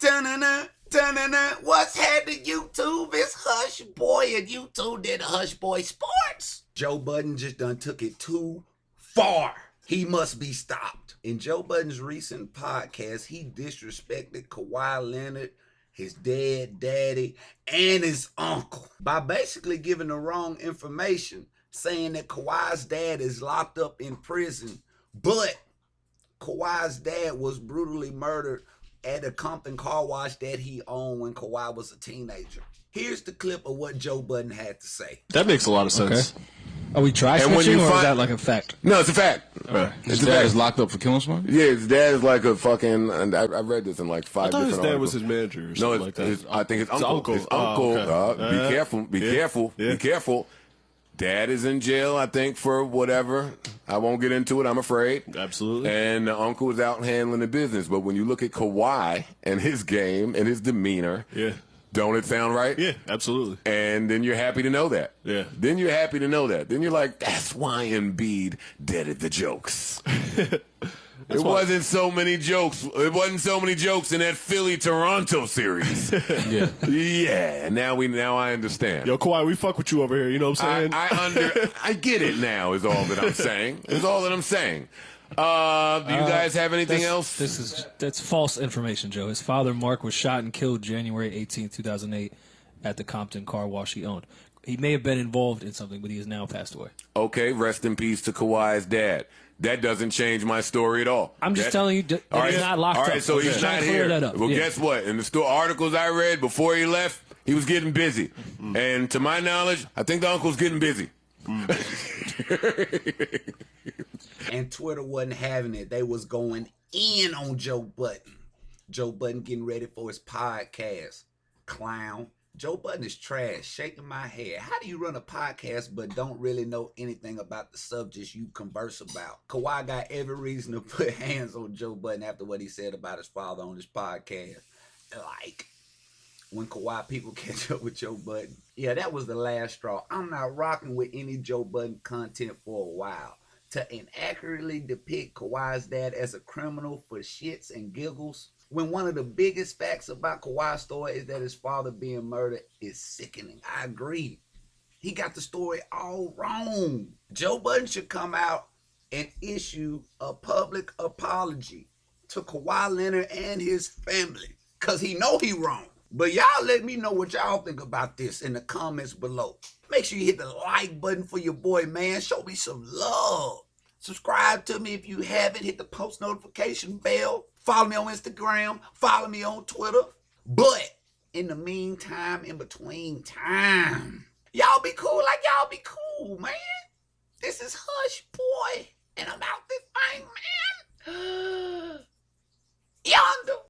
Dun-dun-dun, dun-dun-dun. What's happening, YouTube? It's Hush Boy, and YouTube did Hush Boy Sports. Joe Budden just done took it too far. He must be stopped. In Joe Budden's recent podcast, he disrespected Kawhi Leonard, his dead daddy, and his uncle by basically giving the wrong information, saying that Kawhi's dad is locked up in prison, but Kawhi's dad was brutally murdered at a Compton car wash that he owned when Kawhi was a teenager. Here's the clip of what Joe Budden had to say. That makes a lot of sense. Okay. Are we try switching, or is that like a fact? No, it's a fact. His dad is locked up for killing someone? Yeah, his dad is like a fucking. And I read this in like 5 different his dad articles. was his manager or something like that. I think his uncle. His uncle. Okay. Be careful. Be careful. Yeah. Be careful. Dad is in jail, I think, for whatever. I won't get into it, I'm afraid. Absolutely. And the uncle is out handling the business. But when you look at Kawhi and his game and his demeanor, don't it sound right? Yeah, absolutely. And then you're happy to know that. Yeah. Then you're happy to know that. Then you're like, that's why Embiid deaded the jokes. It wasn't so many jokes. It wasn't so many jokes in that Philly-Toronto series. Yeah. Now I understand. Yo, Kawhi, we fuck with you over here. You know what I'm saying? I get it now. Is all that I'm saying. Is all that I'm saying. Do you guys have anything else? That's false information, Joe. His father, Mark, was shot and killed January 18, 2008 at the Compton car wash he owned. He may have been involved in something, but he has now passed away. Okay, rest in peace to Kawhi's dad. That doesn't change my story at all. I'm just telling you that he's not locked up. All right, so he's not here. Well, guess what? In the articles I read before he left, he was getting busy. And to my knowledge, I think the uncle's getting busy. And Twitter wasn't having it. They was going in on Joe Budden. Joe Budden getting ready for his podcast. Clown. Joe Budden is trash, shaking my head. How do you run a podcast but don't really know anything about the subjects you converse about? Kawhi got every reason to put hands on Joe Budden after what he said about his father on his podcast. Like, when Kawhi people catch up with Joe Budden. Yeah, that was the last straw. I'm not rocking with any Joe Budden content for a while. To inaccurately depict Kawhi's dad as a criminal for shits and giggles, when one of the biggest facts about Kawhi's story is that his father being murdered, is sickening. I agree. He got the story all wrong. Joe Budden should come out and issue a public apology to Kawhi Leonard and his family, because he know he wrong. But y'all let me know what y'all think about this in the comments below. Make sure you hit the like button for your boy, man. Show me some love. Subscribe to me if you haven't. Hit the post notification bell. Follow me on Instagram. Follow me on Twitter. But in the meantime, in between time, y'all be cool like y'all be cool, man. This is Hush Boy, and I'm out this